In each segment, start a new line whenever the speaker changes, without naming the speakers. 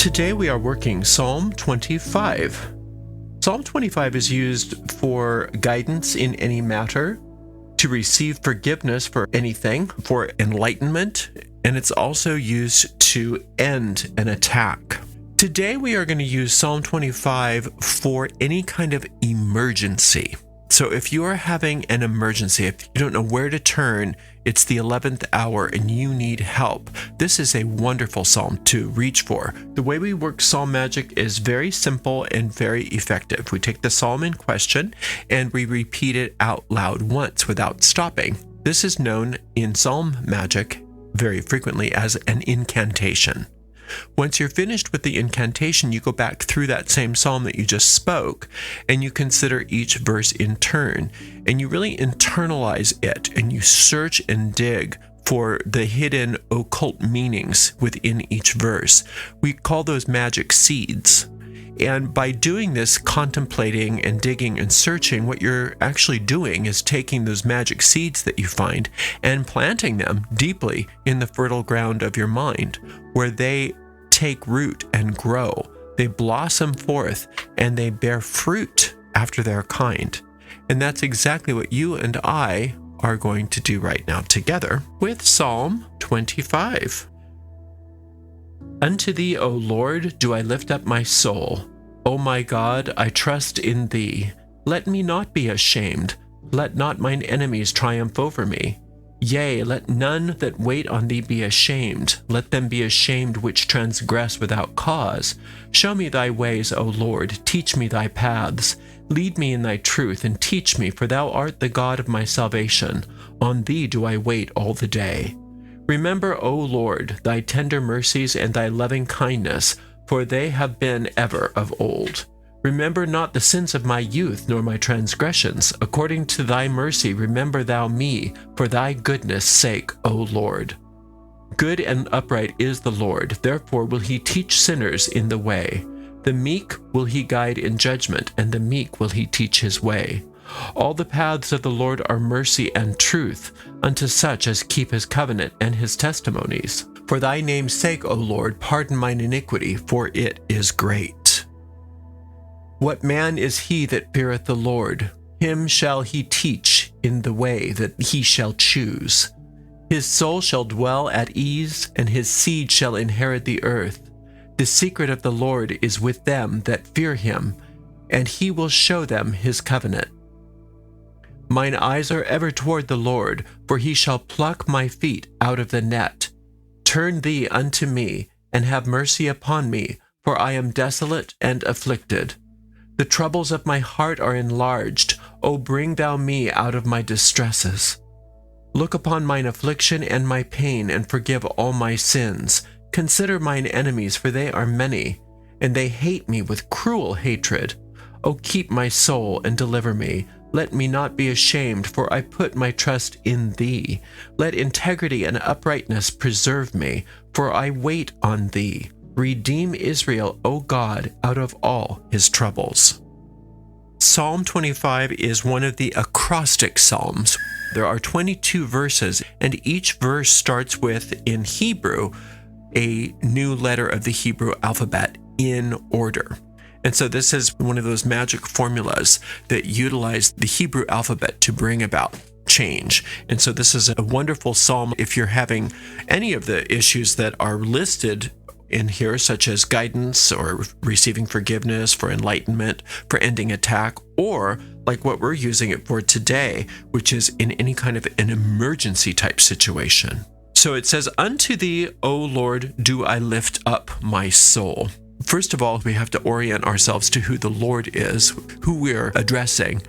Today we are working Psalm 25. Psalm 25 is used for guidance in any matter, to receive forgiveness for anything, for enlightenment, and it's also used to end an attack. Today we are going to use Psalm 25 for any kind of emergency. So if you are having an emergency, if you don't know where to turn, it's the 11th hour and you need help, this is a wonderful psalm to reach for. The way we work psalm magic is very simple and very effective. We take the psalm in question and we repeat it out loud once without stopping. This is known in psalm magic very frequently as an incantation. Once you're finished with the incantation, you go back through that same psalm that you just spoke, and you consider each verse in turn, and you really internalize it, and you search and dig for the hidden occult meanings within each verse. We call those magic seeds. And by doing this, contemplating and digging and searching, what you're actually doing is taking those magic seeds that you find and planting them deeply in the fertile ground of your mind, where they take root and grow. They blossom forth and they bear fruit after their kind. And that's exactly what you and I are going to do right now together with Psalm 25. Unto thee, O Lord, do I lift up my soul. O my God, I trust in thee. Let me not be ashamed. Let not mine enemies triumph over me. Yea, let none that wait on thee be ashamed. Let them be ashamed which transgress without cause. Show me thy ways, O Lord. Teach me thy paths. Lead me in thy truth, and teach me, for thou art the God of my salvation. On thee do I wait all the day. Remember, O Lord, thy tender mercies and thy loving kindness, for they have been ever of old. Remember not the sins of my youth, nor my transgressions. According to thy mercy remember thou me, for thy goodness' sake, O Lord. Good and upright is the Lord, therefore will he teach sinners in the way. The meek will he guide in judgment, and the meek will he teach his way. All the paths of the Lord are mercy and truth, unto such as keep his covenant and his testimonies. For thy name's sake, O Lord, pardon mine iniquity, for it is great. What man is he that feareth the Lord? Him shall he teach in the way that he shall choose. His soul shall dwell at ease, and his seed shall inherit the earth. The secret of the Lord is with them that fear him, and he will show them his covenant. Mine eyes are ever toward the Lord, for he shall pluck my feet out of the net. Turn thee unto me, and have mercy upon me, for I am desolate and afflicted. The troubles of my heart are enlarged. O bring thou me out of my distresses. Look upon mine affliction and my pain, and forgive all my sins. Consider mine enemies, for they are many, and they hate me with cruel hatred. O keep my soul and deliver me. Let me not be ashamed, for I put my trust in thee. Let integrity and uprightness preserve me, for I wait on thee. Redeem Israel, O God, out of all his troubles. Psalm 25 is one of the acrostic psalms. There are 22 verses, and each verse starts with, in Hebrew, a new letter of the Hebrew alphabet in order. And so this is one of those magic formulas that utilize the Hebrew alphabet to bring about change. And so this is a wonderful psalm if you're having any of the issues that are listed in here, such as guidance or receiving forgiveness, for enlightenment, for ending attack, or like what we're using it for today, which is in any kind of an emergency type situation. So it says, unto thee, O Lord, do I lift up my soul. First of all, we have to orient ourselves to who the Lord is, who we're addressing.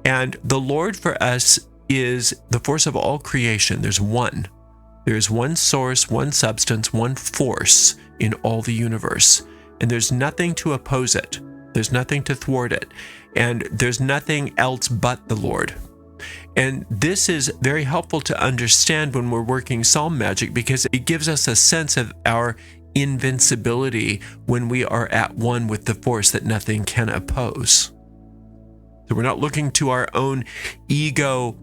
And the Lord for us is the force of all creation. There's one. There's one source, one substance, one force in all the universe. And there's nothing to oppose it. There's nothing to thwart it. And there's nothing else but the Lord. And this is very helpful to understand when we're working psalm magic, because it gives us a sense of our invincibility when we are at one with the force that nothing can oppose. So we're not looking to our own ego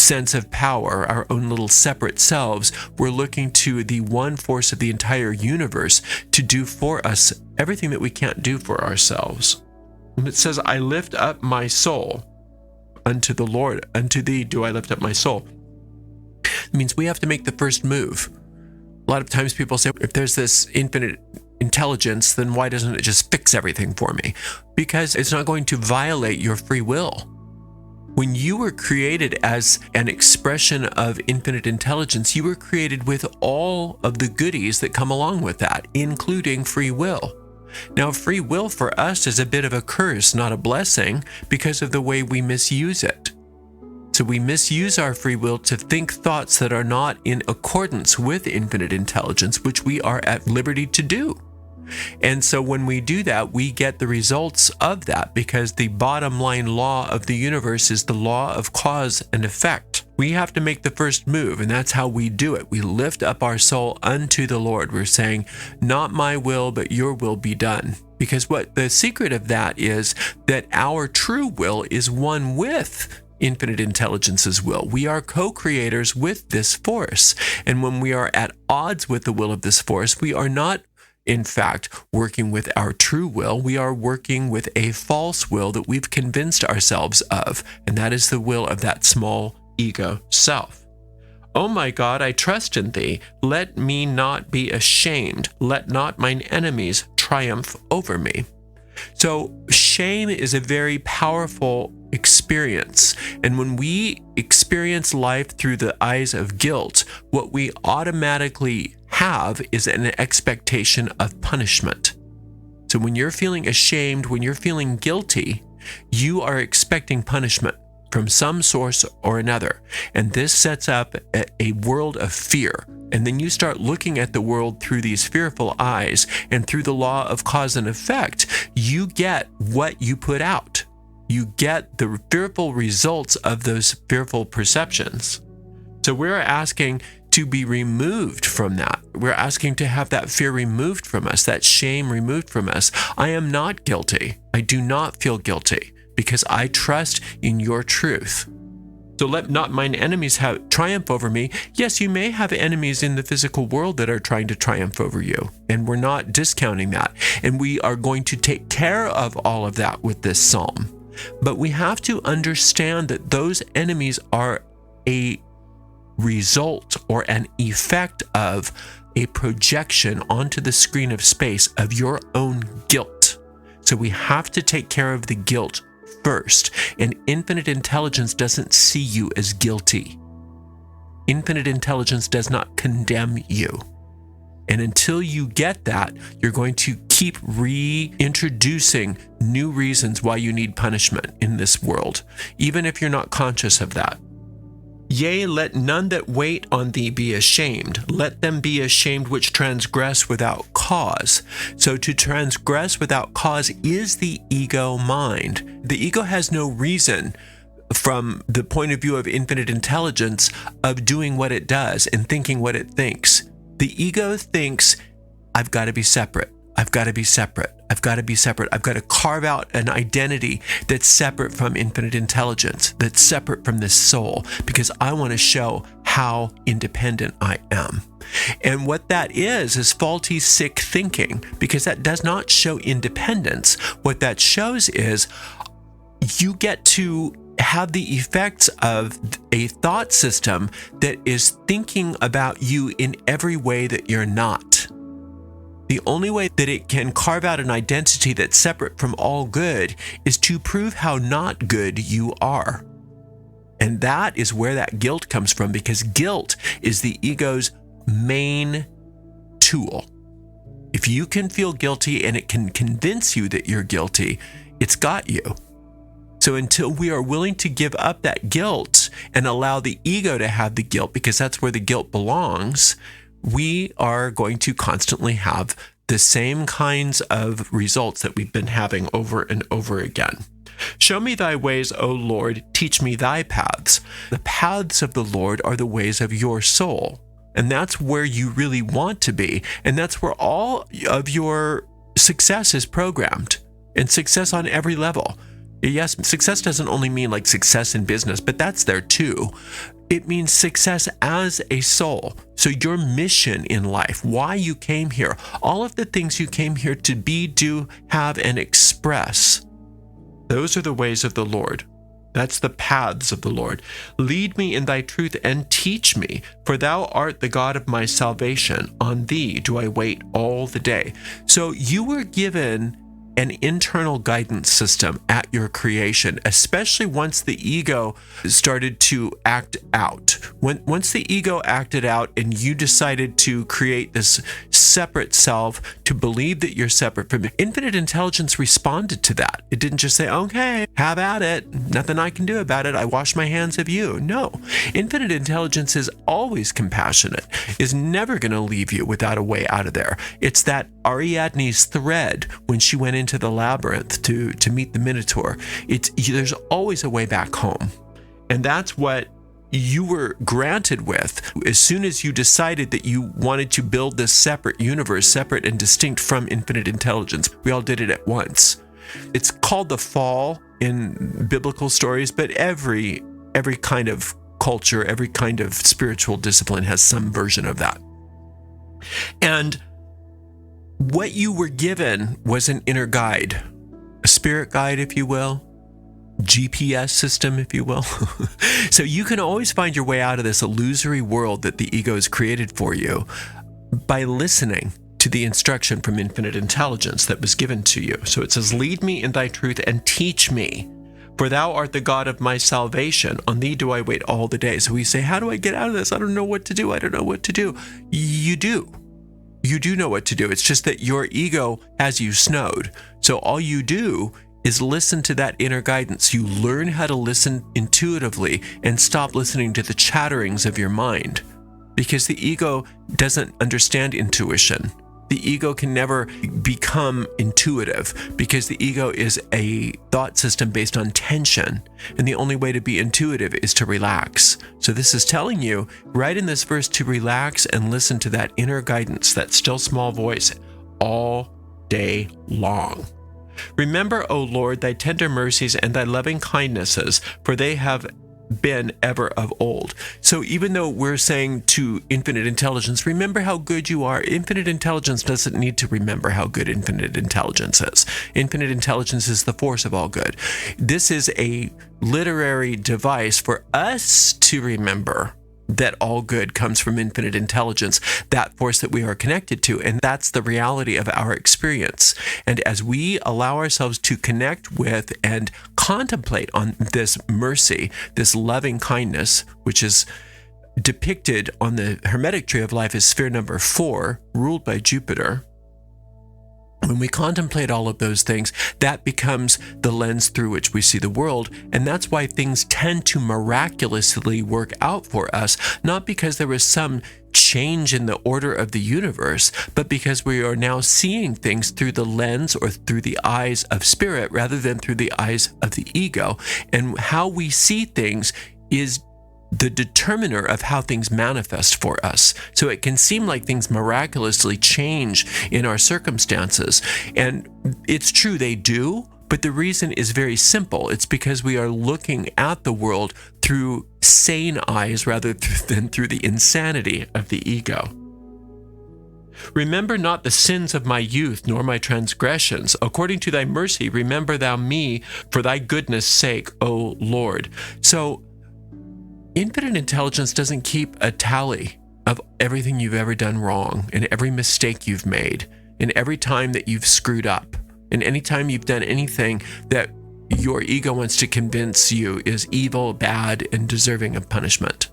sense of power, our own little separate selves. We're looking to the one force of the entire universe to do for us everything that we can't do for ourselves. And it says, I lift up my soul unto the Lord. Unto thee do I lift up my soul. It means we have to make the first move. A lot of times people say, if there's this infinite intelligence, then why doesn't it just fix everything for me? Because it's not going to violate your free will. When you were created as an expression of infinite intelligence, you were created with all of the goodies that come along with that, including free will. Now, free will for us is a bit of a curse, not a blessing, because of the way we misuse it. So we misuse our free will to think thoughts that are not in accordance with infinite intelligence, which we are at liberty to do. And so when we do that, we get the results of that, because the bottom line law of the universe is the law of cause and effect. We have to make the first move, and that's how we do it. We lift up our soul unto the Lord. We're saying, not my will, but your will be done. Because what the secret of that is that our true will is one with infinite intelligence's will. We are co-creators with this force. And when we are at odds with the will of this force, we are not, in fact, working with our true will. We are working with a false will that we've convinced ourselves of. And that is the will of that small ego self. O my God, I trust in thee. Let me not be ashamed. Let not mine enemies triumph over me. So shame is a very powerful experience. And when we experience life through the eyes of guilt, what we automatically have is an expectation of punishment. So when you're feeling ashamed, when you're feeling guilty, you are expecting punishment from some source or another. And this sets up a world of fear. And then you start looking at the world through these fearful eyes, and through the law of cause and effect, you get what you put out. You get the fearful results of those fearful perceptions. So we're asking to be removed from that. We're asking to have that fear removed from us, that shame removed from us. I am not guilty. I do not feel guilty, because I trust in your truth. So let not mine enemies have triumph over me. Yes, you may have enemies in the physical world that are trying to triumph over you, and we're not discounting that. And we are going to take care of all of that with this psalm. But we have to understand that those enemies are a result or an effect of a projection onto the screen of space of your own guilt. So we have to take care of the guilt first. And infinite intelligence doesn't see you as guilty. Infinite intelligence does not condemn you. And until you get that, you're going to keep reintroducing new reasons why you need punishment in this world, even if you're not conscious of that. Yea, let none that wait on thee be ashamed. Let them be ashamed which transgress without cause. So to transgress without cause is the ego mind. The ego has no reason, from the point of view of infinite intelligence, of doing what it does and thinking what it thinks. The ego thinks, I've got to be separate. I've got to be separate. I've got to be separate. I've got to carve out an identity that's separate from infinite intelligence, that's separate from this soul, because I want to show how independent I am. And what that is faulty, sick thinking, because that does not show independence. What that shows is you get to have the effects of a thought system that is thinking about you in every way that you're not. The only way that it can carve out an identity that's separate from all good is to prove how not good you are. And that is where that guilt comes from, because guilt is the ego's main tool. If you can feel guilty and it can convince you that you're guilty, it's got you. So until we are willing to give up that guilt and allow the ego to have the guilt, because that's where the guilt belongs, we are going to constantly have the same kinds of results that we've been having over and over again. Show me thy ways, O Lord, teach me thy paths. The paths of the Lord are the ways of your soul. And that's where you really want to be. And that's where all of your success is programmed, and success on every level. Yes, success doesn't only mean like success in business, but that's there too. It means success as a soul. So your mission in life, why you came here, all of the things you came here to be, do, have, and express, those are the ways of the Lord. That's the paths of the Lord. Lead me in thy truth and teach me, for thou art the God of my salvation. On thee do I wait all the day. So you were given an internal guidance system at your creation, especially once the ego started to act out. Once the ego acted out and you decided to create this separate self, to believe that you're separate from it, infinite intelligence responded to that. It didn't just say, okay, have at it. Nothing I can do about it. I wash my hands of you. No. Infinite intelligence is always compassionate, is never going to leave you without a way out of there. It's that Ariadne's thread when she went into the labyrinth to meet the Minotaur. There's always a way back home. And that's what you were granted with as soon as you decided that you wanted to build this separate universe, separate and distinct from infinite intelligence. We all did it at once. It's called the fall in biblical stories, but every kind of culture, every kind of spiritual discipline has some version of that. And what you were given was an inner guide, a spirit guide, if you will, GPS system, if you will. So you can always find your way out of this illusory world that the ego has created for you by listening to the instruction from infinite intelligence that was given to you. So it says, lead me in thy truth and teach me, for thou art the God of my salvation. On thee do I wait all the day. So we say, how do I get out of this? I don't know what to do. I don't know what to do. You do. You do know what to do. It's just that your ego has you snowed. So all you do is listen to that inner guidance. You learn how to listen intuitively and stop listening to the chatterings of your mind, because the ego doesn't understand intuition. The ego can never become intuitive because the ego is a thought system based on tension. And the only way to be intuitive is to relax. So this is telling you right in this verse to relax and listen to that inner guidance, that still small voice all day long. Remember, O Lord, thy tender mercies and thy loving kindnesses, for they have been ever of old. So even though we're saying to infinite intelligence, remember how good you are, infinite intelligence doesn't need to remember how good infinite intelligence is. Infinite intelligence is the force of all good. This is a literary device for us to remember that all good comes from infinite intelligence, that force that we are connected to, and that's the reality of our experience. And as we allow ourselves to connect with and contemplate on this mercy, this loving kindness, which is depicted on the Hermetic tree of life as sphere number 4, ruled by Jupiter, when we contemplate all of those things, that becomes the lens through which we see the world. And that's why things tend to miraculously work out for us, not because there was some change in the order of the universe, but because we are now seeing things through the lens or through the eyes of spirit rather than through the eyes of the ego. And how we see things is the determiner of how things manifest for us. So it can seem like things miraculously change in our circumstances. And it's true, they do, but the reason is very simple. It's because we are looking at the world through sane eyes rather than through the insanity of the ego. Remember not the sins of my youth, nor my transgressions. According to thy mercy, remember thou me for thy goodness' sake, O Lord. So infinite intelligence doesn't keep a tally of everything you've ever done wrong and every mistake you've made and every time that you've screwed up and any time you've done anything that your ego wants to convince you is evil, bad, and deserving of punishment.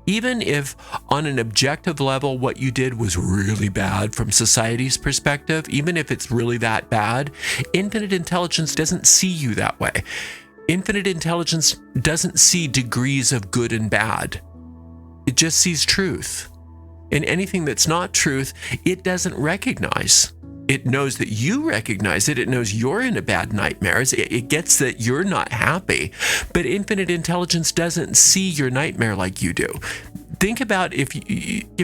Even if on an objective level what you did was really bad from society's perspective, even if it's really that bad, infinite intelligence doesn't see you that way. Infinite intelligence doesn't see degrees of good and bad. It just sees truth. And anything that's not truth, it doesn't recognize. It knows that you recognize it. It knows you're in a bad nightmare. It gets that you're not happy. But infinite intelligence doesn't see your nightmare like you do. Think about if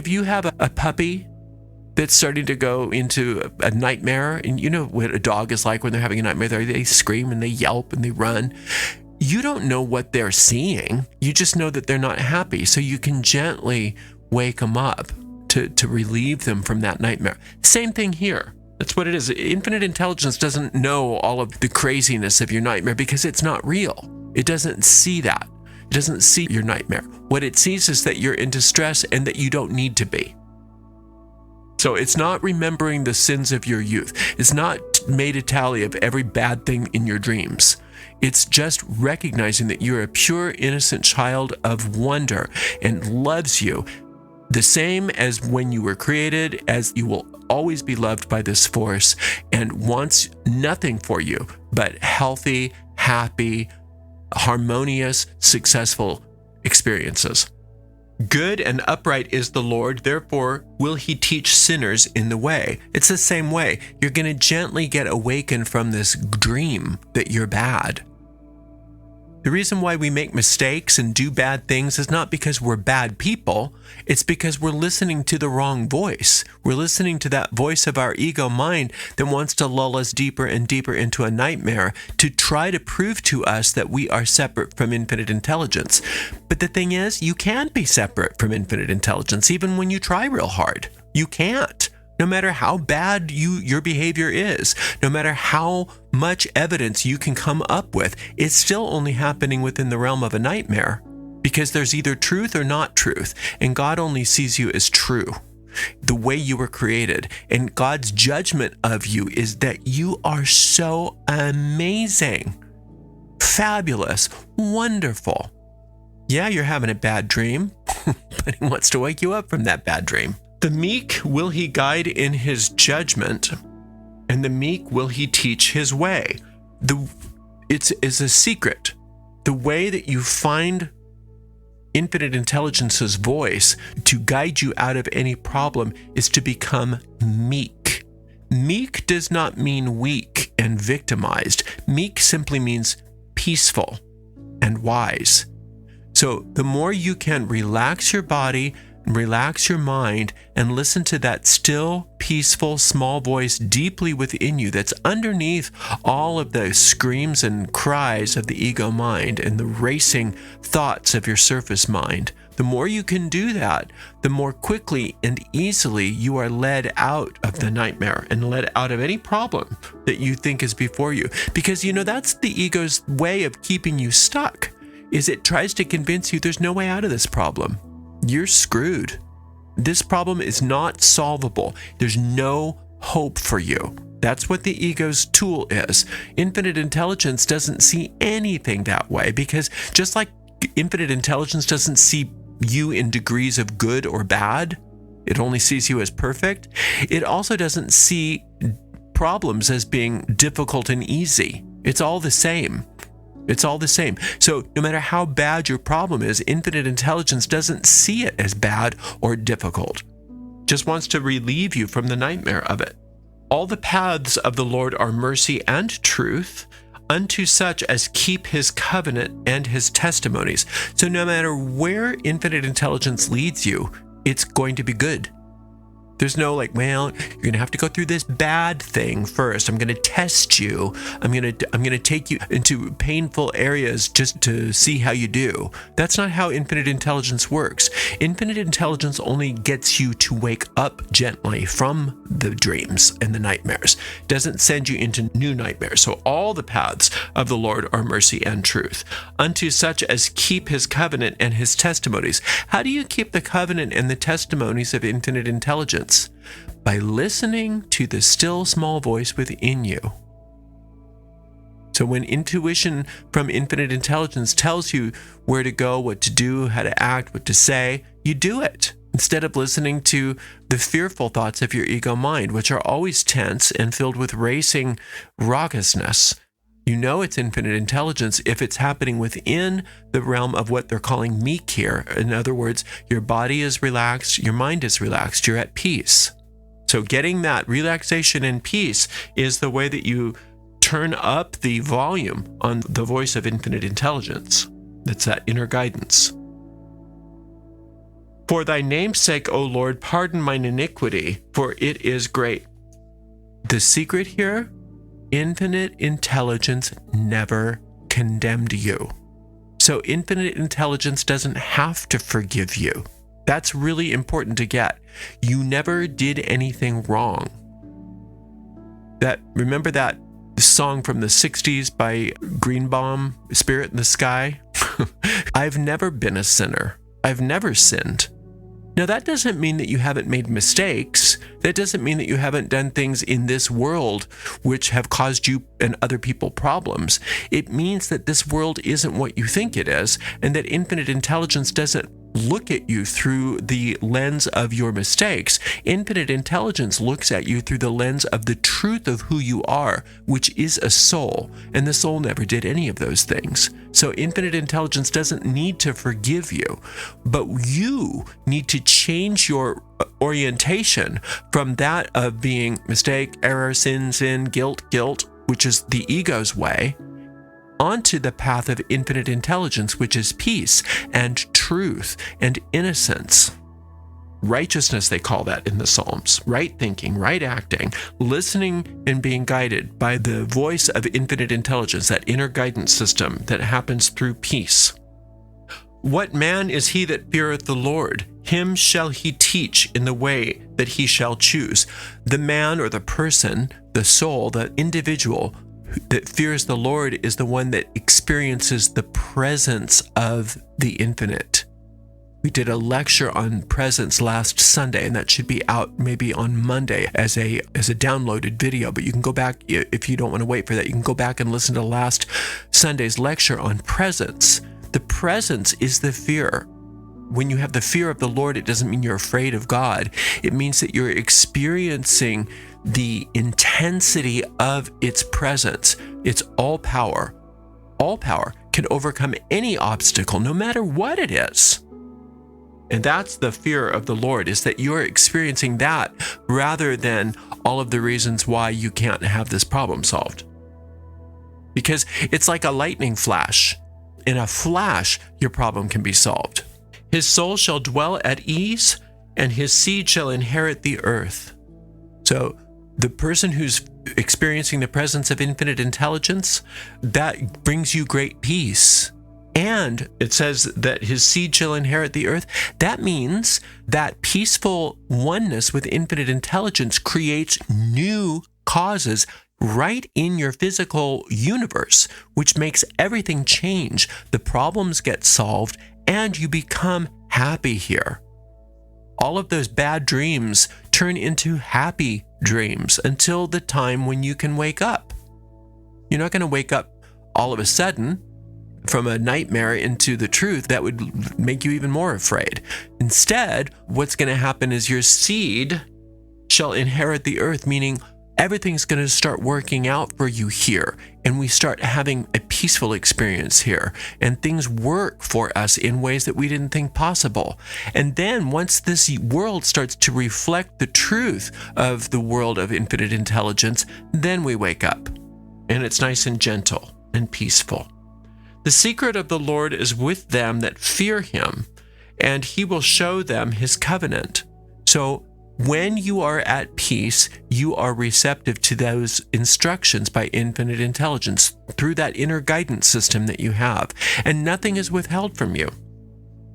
you have a puppy that's starting to go into a nightmare, and you know what a dog is like when they're having a nightmare. They scream and they yelp and they run. you don't know what they're seeing. You just know that they're not happy. So you can gently wake them up to relieve them from that nightmare. Same thing here. That's what it is. Infinite intelligence doesn't know all of the craziness of your nightmare because it's not real. It doesn't see that. It doesn't see your nightmare. What it sees is that you're in distress and that you don't need to be. So it's not remembering the sins of your youth. It's not made a tally of every bad thing in your dreams. It's just recognizing that you're a pure, innocent child of wonder and loves you the same as when you were created, as you will always be loved by this force, and wants nothing for you but healthy, happy, harmonious, successful experiences. Good and upright is the Lord, therefore will he teach sinners in the way. It's the same way. You're going to gently get awakened from this dream that you're bad. The reason why we make mistakes and do bad things is not because we're bad people. It's because we're listening to the wrong voice. We're listening to that voice of our ego mind that wants to lull us deeper and deeper into a nightmare to try to prove to us that we are separate from infinite intelligence. But the thing is, you can't be separate from infinite intelligence even when you try real hard. You can't. No matter how bad your behavior is, no matter how much evidence you can come up with, it's still only happening within the realm of a nightmare because there's either truth or not truth, and God only sees you as true, the way you were created. And God's judgment of you is that you are so amazing, fabulous, wonderful. Yeah, you're having a bad dream, but he wants to wake you up from that bad dream. The meek will he guide in his judgment, and the meek will he teach his way. It's a secret. The way that you find infinite intelligence's voice to guide you out of any problem is to become meek. Meek does not mean weak and victimized. Meek simply means peaceful and wise. So the more you can relax your body, relax your mind, and listen to that still, peaceful, small voice deeply within you that's underneath all of the screams and cries of the ego mind and the racing thoughts of your surface mind. The more you can do that, the more quickly and easily you are led out of the nightmare and led out of any problem that you think is before you. Because, that's the ego's way of keeping you stuck, is it tries to convince you there's no way out of this problem. You're screwed. This problem is not solvable. There's no hope for you. That's what the ego's tool is. Infinite intelligence doesn't see anything that way, because just like infinite intelligence doesn't see you in degrees of good or bad, it only sees you as perfect. It also doesn't see problems as being difficult and easy. It's all the same. It's all the same. So no matter how bad your problem is, infinite intelligence doesn't see it as bad or difficult. Just wants to relieve you from the nightmare of it. All the paths of the Lord are mercy and truth unto such as keep his covenant and his testimonies. So no matter where infinite intelligence leads you, it's going to be good. There's no you're going to have to go through this bad thing first. I'm going to test you. I'm going to take you into painful areas just to see how you do. That's not how infinite intelligence works. Infinite intelligence only gets you to wake up gently from the dreams and the nightmares. Doesn't send you into new nightmares. So all the paths of the Lord are mercy and truth unto such as keep his covenant and his testimonies. How do you keep the covenant and the testimonies of infinite intelligence? By listening to the still small voice within you. So when intuition from infinite intelligence tells you where to go, what to do, how to act, what to say, you do it instead of listening to the fearful thoughts of your ego mind, which are always tense and filled with racing raucousness. You know it's infinite intelligence if it's happening within the realm of what they're calling meek here. In other words, your body is relaxed, your mind is relaxed, you're at peace. So getting that relaxation and peace is the way that you turn up the volume on the voice of infinite intelligence. That's that inner guidance. For thy name's sake, O Lord, pardon mine iniquity, for it is great. The secret here, infinite intelligence never condemned you. So infinite intelligence doesn't have to forgive you. That's really important to get. You never did anything wrong. Remember that song from the 60s by Greenbaum, Spirit in the Sky? I've never been a sinner. I've never sinned. Now, that doesn't mean that you haven't made mistakes. That doesn't mean that you haven't done things in this world which have caused you and other people problems. It means that this world isn't what you think it is, and that infinite intelligence doesn't look at you through the lens of your mistakes. Infinite intelligence looks at you through the lens of the truth of who you are, which is a soul, and the soul never did any of those things. So infinite intelligence doesn't need to forgive you, but you need to change your orientation from that of being mistake, error, sin, guilt, which is the ego's way, onto the path of infinite intelligence, which is peace and truth and innocence. Righteousness, they call that in the Psalms. Right thinking, right acting, listening and being guided by the voice of infinite intelligence, that inner guidance system that happens through peace. What man is he that feareth the Lord? Him shall he teach in the way that he shall choose. The man or the person, the soul, the individual that fears the Lord is the one that experiences the presence of the infinite. We did a lecture on presence last Sunday, and that should be out maybe on Monday as a downloaded video, but you can go back, if you don't want to wait for that, you can go back and listen to last Sunday's lecture on presence. The presence is the fear. When you have the fear of the Lord, it doesn't mean you're afraid of God. It means that you're experiencing the intensity of its presence. It's all power. All power can overcome any obstacle, no matter what it is. And that's the fear of the Lord, is that you're experiencing that rather than all of the reasons why you can't have this problem solved. Because it's like a lightning flash. In a flash, your problem can be solved. His soul shall dwell at ease, and his seed shall inherit the earth. So the person who's experiencing the presence of infinite intelligence, that brings you great peace. And it says that his seed shall inherit the earth. That means that peaceful oneness with infinite intelligence creates new causes right in your physical universe, which makes everything change. The problems get solved, and you become happy here. All of those bad dreams turn into happy dreams until the time when you can wake up. You're not going to wake up all of a sudden from a nightmare into the truth. That would make you even more afraid. Instead, what's going to happen is your seed shall inherit the earth, meaning everything's going to start working out for you here, and we start having a peaceful experience here, and things work for us in ways that we didn't think possible. And then once this world starts to reflect the truth of the world of infinite intelligence, then we wake up, and it's nice and gentle and peaceful. The secret of the Lord is with them that fear him, and he will show them his covenant. So when you are at peace, you are receptive to those instructions by infinite intelligence through that inner guidance system that you have, and nothing is withheld from you.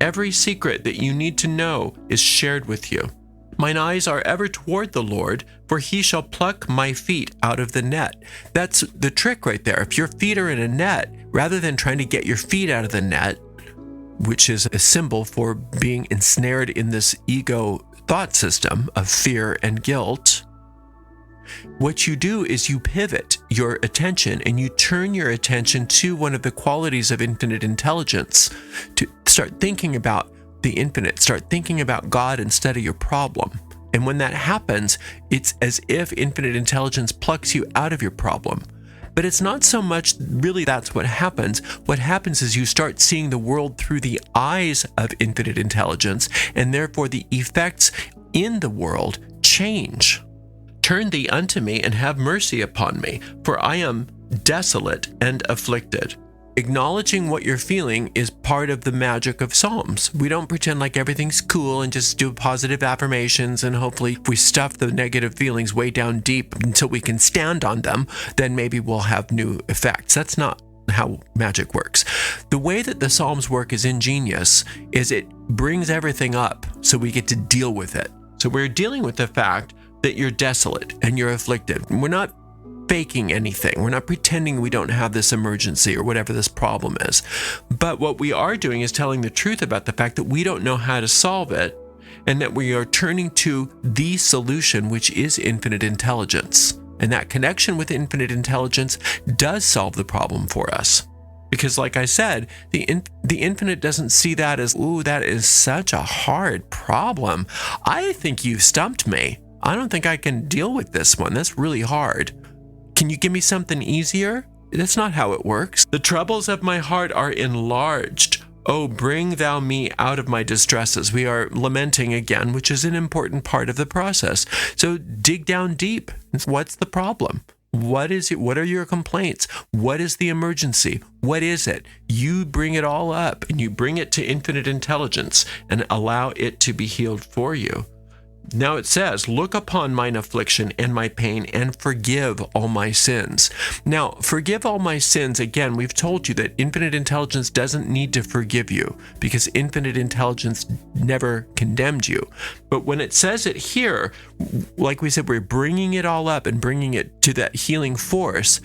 Every secret that you need to know is shared with you. Mine eyes are ever toward the Lord, for he shall pluck my feet out of the net. That's the trick right there. If your feet are in a net, rather than trying to get your feet out of the net, which is a symbol for being ensnared in this ego thought system of fear and guilt, what you do is you pivot your attention and you turn your attention to one of the qualities of infinite intelligence, to start thinking about the infinite, start thinking about God instead of your problem. And when that happens, it's as if infinite intelligence plucks you out of your problem. But it's not so much really that's what happens. What happens is you start seeing the world through the eyes of infinite intelligence, and therefore the effects in the world change. Turn thee unto me and have mercy upon me, for I am desolate and afflicted. Acknowledging what you're feeling is part of the magic of Psalms. We don't pretend like everything's cool and just do positive affirmations, and hopefully if we stuff the negative feelings way down deep until we can stand on them, then maybe we'll have new effects. That's not how magic works. The way that the Psalms work is ingenious, is it brings everything up so we get to deal with it. So we're dealing with the fact that you're desolate and you're afflicted. We're not faking anything. We're not pretending we don't have this emergency or whatever this problem is. But what we are doing is telling the truth about the fact that we don't know how to solve it, and that we are turning to the solution, which is infinite intelligence. And that connection with infinite intelligence does solve the problem for us. Because like I said, the infinite doesn't see that as, ooh, that is such a hard problem. I think you've stumped me. I don't think I can deal with this one. That's really hard. Can you give me something easier? That's not how it works. The troubles of my heart are enlarged. Oh, bring thou me out of my distresses. We are lamenting again, which is an important part of the process. So dig down deep. What's the problem? What is it? What are your complaints? What is the emergency? What is it? You bring it all up and you bring it to infinite intelligence and allow it to be healed for you. Now it says, look upon mine affliction and my pain and forgive all my sins. Now, forgive all my sins. Again, we've told you that infinite intelligence doesn't need to forgive you because infinite intelligence never condemned you. But when it says it here, like we said, we're bringing it all up and bringing it to that healing force.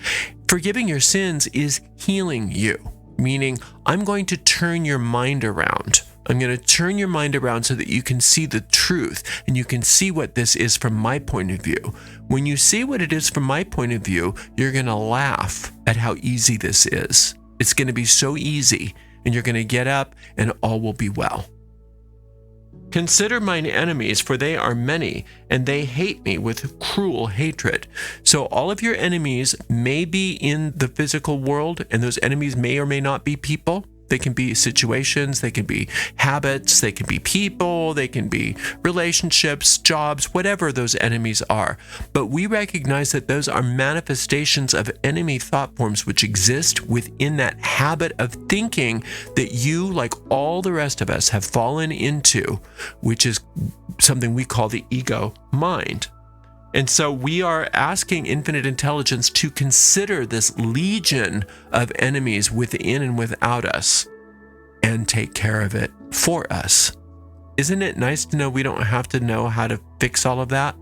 Forgiving your sins is healing you, meaning I'm going to turn your mind around. I'm going to turn your mind around so that you can see the truth and you can see what this is from my point of view. When you see what it is from my point of view, you're going to laugh at how easy this is. It's going to be so easy, and you're going to get up and all will be well. Consider mine enemies, for they are many, and they hate me with cruel hatred. So all of your enemies may be in the physical world, and those enemies may or may not be people. They can be situations, they can be habits, they can be people, they can be relationships, jobs, whatever those enemies are. But we recognize that those are manifestations of enemy thought forms which exist within that habit of thinking that you, like all the rest of us, have fallen into, which is something we call the ego mind. And so we are asking infinite intelligence to consider this legion of enemies within and without us and take care of it for us. Isn't it nice to know we don't have to know how to fix all of that?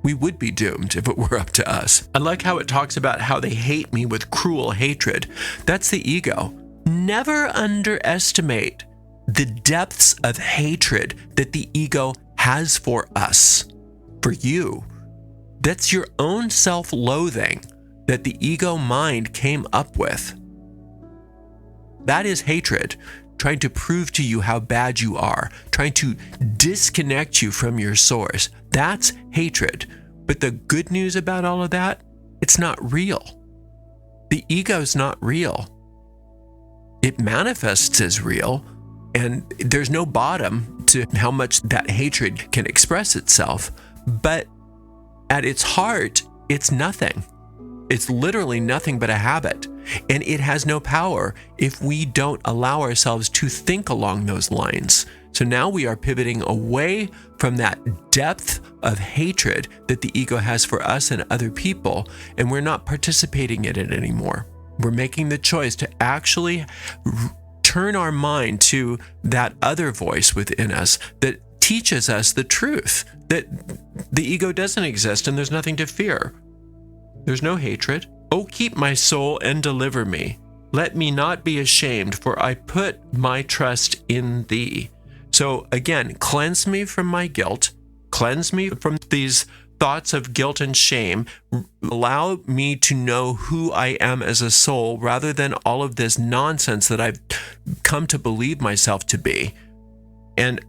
We would be doomed if it were up to us. I like how it talks about how they hate me with cruel hatred. That's the ego. Never underestimate the depths of hatred that the ego has for us, for you. That's your own self-loathing that the ego mind came up with. That is hatred, trying to prove to you how bad you are, trying to disconnect you from your source. That's hatred. But the good news about all of that, it's not real. The ego's not real. It manifests as real, and there's no bottom to how much that hatred can express itself. But at its heart, it's nothing. It's literally nothing but a habit. And it has no power if we don't allow ourselves to think along those lines. So now we are pivoting away from that depth of hatred that the ego has for us and other people, and we're not participating in it anymore. We're making the choice to actually turn our mind to that other voice within us that teaches us the truth, that the ego doesn't exist and there's nothing to fear. There's no hatred. Oh, keep my soul and deliver me. Let me not be ashamed, for I put my trust in thee. So again, cleanse me from my guilt. Cleanse me from these thoughts of guilt and shame. Allow me to know who I am as a soul rather than all of this nonsense that I've come to believe myself to be. And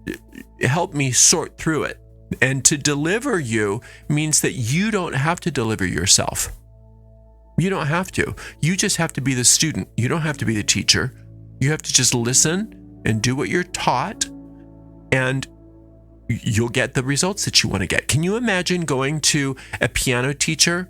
help me sort through it. And to deliver you means that you don't have to deliver yourself. You don't have to. You just have to be the student. You don't have to be the teacher. You have to just listen and do what you're taught, and you'll get the results that you want to get. Can you imagine going to a piano teacher,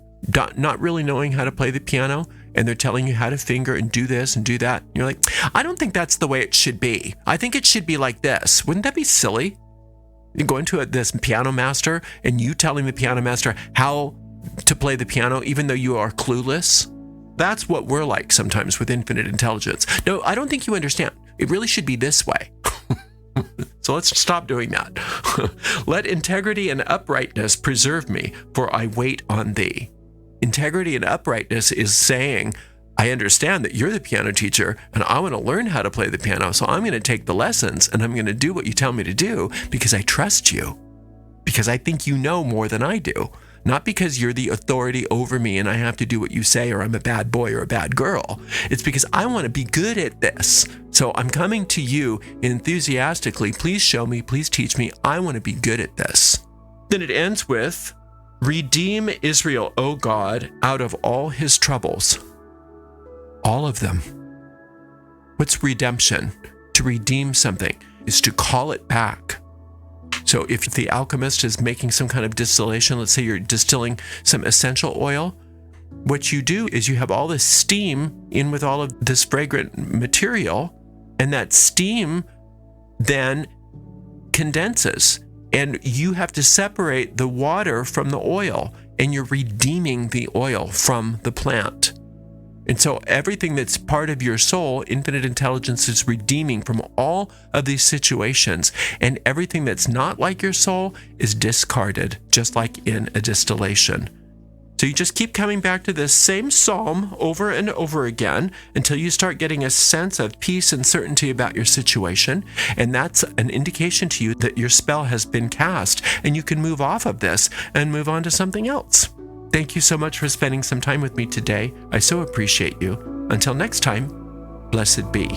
not really knowing how to play the piano, and they're telling you how to finger and do this and do that? And you're like, I don't think that's the way it should be. I think it should be like this. Wouldn't that be silly? You go into this piano master and you telling the piano master how to play the piano, even though you are clueless. That's what we're like sometimes with infinite intelligence. No, I don't think you understand. It really should be this way. So let's stop doing that. Let integrity and uprightness preserve me, for I wait on thee. Integrity and uprightness is saying, I understand that you're the piano teacher and I want to learn how to play the piano. So I'm going to take the lessons and I'm going to do what you tell me to do because I trust you. Because I think you know more than I do. Not because you're the authority over me and I have to do what you say or I'm a bad boy or a bad girl. It's because I want to be good at this. So I'm coming to you enthusiastically. Please show me, please teach me. I want to be good at this. Then it ends with, redeem Israel, O God, out of all his troubles. All of them. What's redemption? To redeem something is to call it back. So if the alchemist is making some kind of distillation, let's say you're distilling some essential oil, what you do is you have all this steam in with all of this fragrant material, and that steam then condenses, and you have to separate the water from the oil, and you're redeeming the oil from the plant. And so everything that's part of your soul, infinite intelligence is redeeming from all of these situations. And everything that's not like your soul is discarded, just like in a distillation. So you just keep coming back to this same psalm over and over again until you start getting a sense of peace and certainty about your situation. And that's an indication to you that your spell has been cast and you can move off of this and move on to something else. Thank you so much for spending some time with me today. I so appreciate you. Until next time, blessed be.